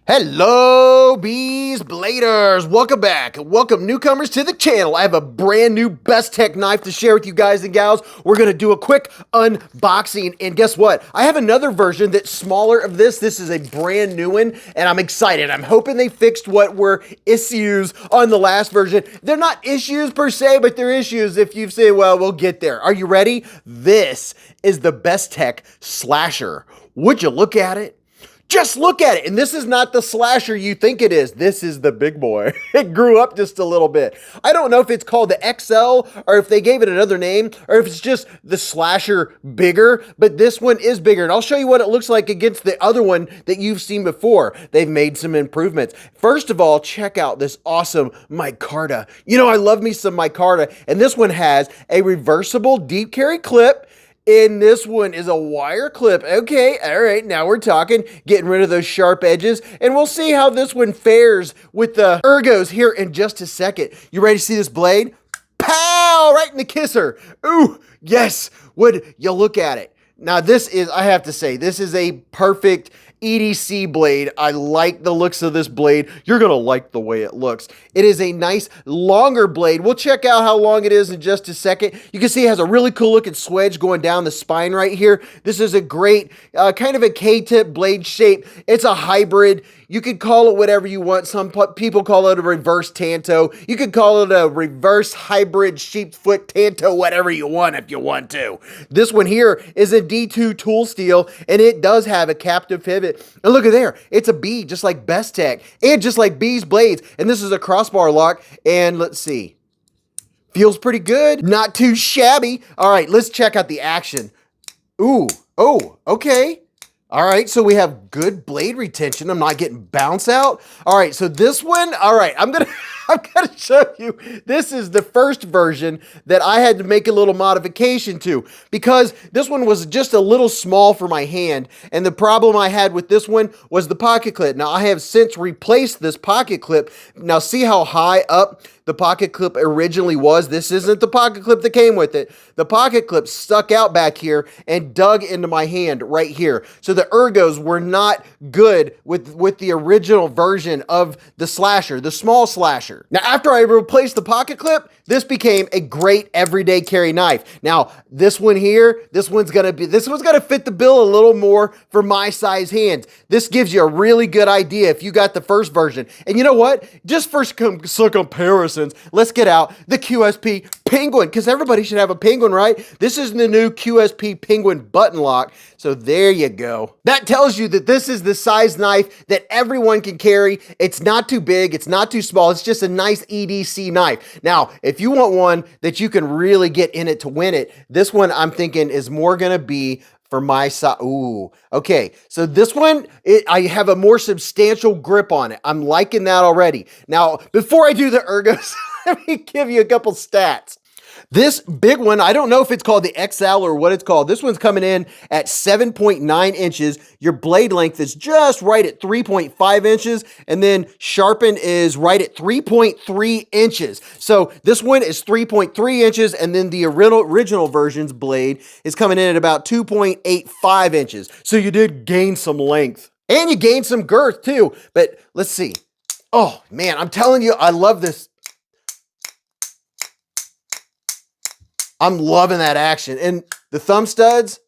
Hello, Beez Bladers. Welcome back. Welcome newcomers to the channel. I have a brand new best tech knife to share with you guys and gals. We're going to do a quick unboxing. And guess what? I have another version that's smaller of this. This is a brand new one and I'm excited. I'm hoping they fixed what were issues on the last version. They're not issues per se, but they're issues if you say, well, we'll get there. Are you ready? This is the best tech slasher. Would you look at it? Just look at it. And this is not the slasher you think it is. This is the big boy. It grew up just a little bit. I don't know if it's called the XL or if they gave it another name or if it's just the slasher bigger, but this one is bigger. And I'll show you what it looks like against the other one that you've seen before. They've made some improvements. First of all, check out this awesome micarta. You know, I love me some micarta. And this one has a reversible deep carry clip. And this one is a wire clip. Okay, all right, now we're talking, getting rid of those sharp edges, and we'll see how this one fares with the ergos here in just a second. You ready to see this blade? Pow! Right in the kisser. Ooh, yes, would you look at it? Now this is, I have to say, this is a perfect EDC blade. I like the looks of this blade. You're gonna like the way it looks. It is a nice longer blade. We'll check out how long it is in just a second. You can see it has a really cool looking swedge going down the spine right here. This is a great kind of a K-tip blade shape. It's a hybrid. You could call it whatever you want. Some people call it a reverse tanto. You could call it a reverse hybrid sheepfoot tanto, whatever you want if you want to. This one here is a D2 tool steel and it does have a captive pivot. And look at there, it's a B just like Best Tech and just like Beez blades. And this is a crossbar lock. And let's see, feels pretty good, not too shabby. All right, let's check out the action. Ooh, oh, okay. All right, so we have good blade retention. I'm not getting bounce out. All right, so this one, all right, I'm gonna show you. This is the first version that I had to make a little modification to because this one was just a little small for my hand. And the problem I had with this one was the pocket clip. Now I have since replaced this pocket clip. Now see how high up the pocket clip originally was? This isn't the pocket clip that came with it. The pocket clip stuck out back here and dug into my hand right here. So the ergos were not good with the original version of the slasher, the small slasher. Now, after I replaced the pocket clip, this became a great everyday carry knife. Now, this one here, this one's gonna fit the bill a little more for my size hands. This gives you a really good idea if you got the first version. And you know what? Just for some comparisons, let's get out the QSP Penguin, because everybody should have a Penguin, right? This is the new QSP Penguin button lock. So there you go. That tells you that this is the size knife that everyone can carry. It's not too big, it's not too small, it's just a nice EDC knife. Now, if you want one that you can really get in it to win it, this one I'm thinking is more gonna be for my size. Ooh, okay. So this one, I have a more substantial grip on it. I'm liking that already. Now, before I do the ergos, let me give you a couple stats. This big one, I don't know if it's called the XL or what it's called. This one's coming in at 7.9 inches. Your blade length is just right at 3.5 inches. And then sharpen is right at 3.3 inches. So this one is 3.3 inches. And then the original version's blade is coming in at about 2.85 inches. So you did gain some length. And you gained some girth too. But let's see. Oh man, I'm telling you, I love this. I'm loving that action. And the thumb studs,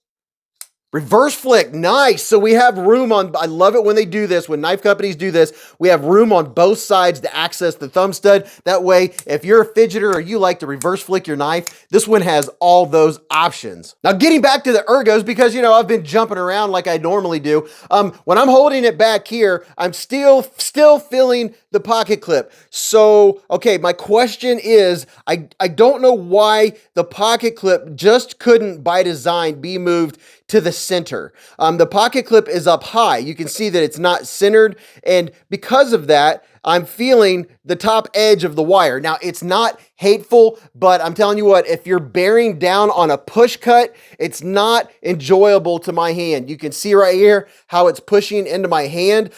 reverse flick, nice. So we have room on, I love it when they do this, when knife companies do this, we have room on both sides to access the thumb stud. That way, if you're a fidgeter or you like to reverse flick your knife, this one has all those options. Now getting back to the ergos, because you know, I've been jumping around like I normally do. When I'm holding it back here, I'm still feeling the pocket clip. So, okay, my question is, I don't know why the pocket clip just couldn't by design be moved to the center. The pocket clip is up high. You can see that it's not centered. And because of that, I'm feeling the top edge of the wire. Now, it's not hateful, but I'm telling you what, if you're bearing down on a push cut, it's not enjoyable to my hand. You can see right here how it's pushing into my hand.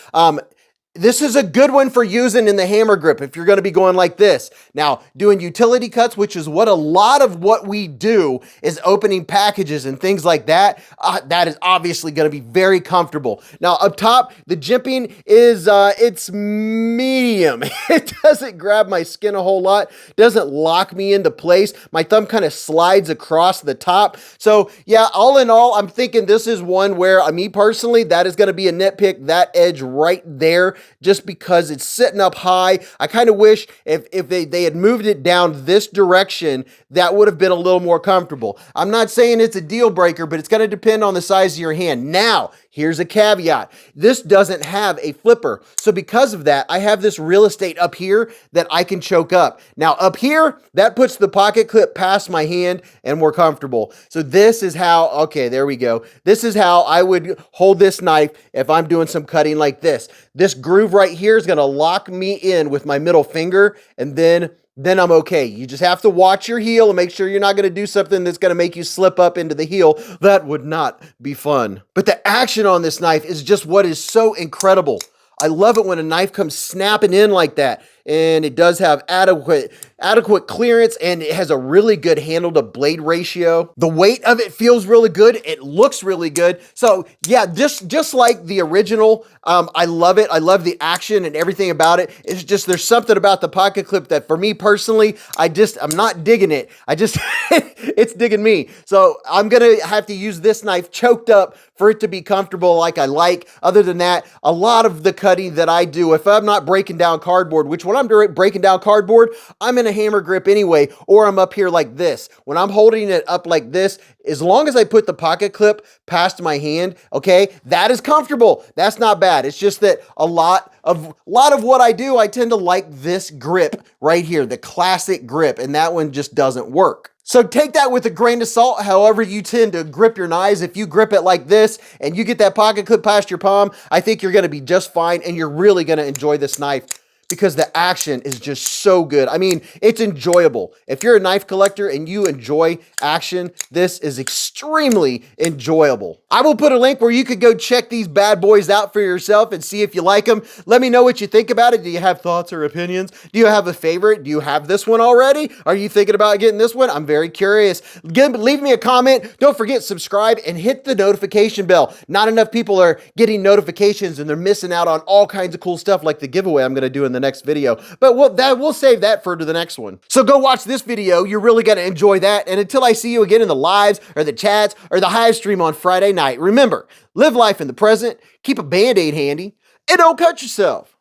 This is a good one for using in the hammer grip if you're going to be going like this. Now, doing utility cuts, which is what a lot of what we do is opening packages and things like that. That is obviously going to be very comfortable. Now, up top, the jimping is, it's medium. It doesn't grab my skin a whole lot, doesn't lock me into place. My thumb kind of slides across the top. So yeah, all in all, I'm thinking this is one where, me personally, that is going to be a nitpick, that edge right there, just because it's sitting up high. I kind of wish if they had moved it down this direction, that would have been a little more comfortable. I'm not saying it's a deal breaker, but it's going to depend on the size of your hand. Now, here's a caveat. This doesn't have a flipper. So because of that, I have this real estate up here that I can choke up. Now up here, that puts the pocket clip past my hand and more comfortable. So this is how, okay, there we go. This is how I would hold this knife if I'm doing some cutting like this. This groove right here is going to lock me in with my middle finger, and then I'm okay. You just have to watch your heel and make sure you're not going to do something that's going to make you slip up into the heel. That would not be fun. But the action on this knife is just what is so incredible. I love it when a knife comes snapping in like that, and it does have adequate clearance, and it has a really good handle to blade ratio. The weight of it feels really good. It looks really good. So yeah, just like the original, I love it. I love the action and everything about it. It's just, there's something about the pocket clip that for me personally, I'm not digging it. It's digging me. So I'm going to have to use this knife choked up for it to be comfortable like I like. Other than that, a lot of the cutting that I do, if I'm not breaking down cardboard, which when I'm breaking down cardboard, I'm in a hammer grip anyway, or I'm up here like this. When I'm holding it up like this, as long as I put the pocket clip past my hand, okay, that is comfortable. That's not bad. It's just that a lot of what I do, I tend to like this grip right here, the classic grip, and that one just doesn't work. So take that with a grain of salt, however you tend to grip your knives. If you grip it like this and you get that pocket clip past your palm, I think you're going to be just fine, and you're really going to enjoy this knife because the action is just so good. I mean, it's enjoyable. If you're a knife collector and you enjoy action, this is extremely enjoyable. I will put a link where you could go check these bad boys out for yourself and see if you like them. Let me know what you think about it. Do you have thoughts or opinions? Do you have a favorite? Do you have this one already? Are you thinking about getting this one? I'm very curious. Leave me a comment. Don't forget, subscribe and hit the notification bell. Not enough people are getting notifications, and they're missing out on all kinds of cool stuff like the giveaway I'm going to do in the next video, but we'll save that for the next one. So go watch this video. You're really going to enjoy that. And until I see you again in the lives or the chats or the hive stream on Friday night, remember, live life in the present, keep a Band-Aid handy, and don't cut yourself.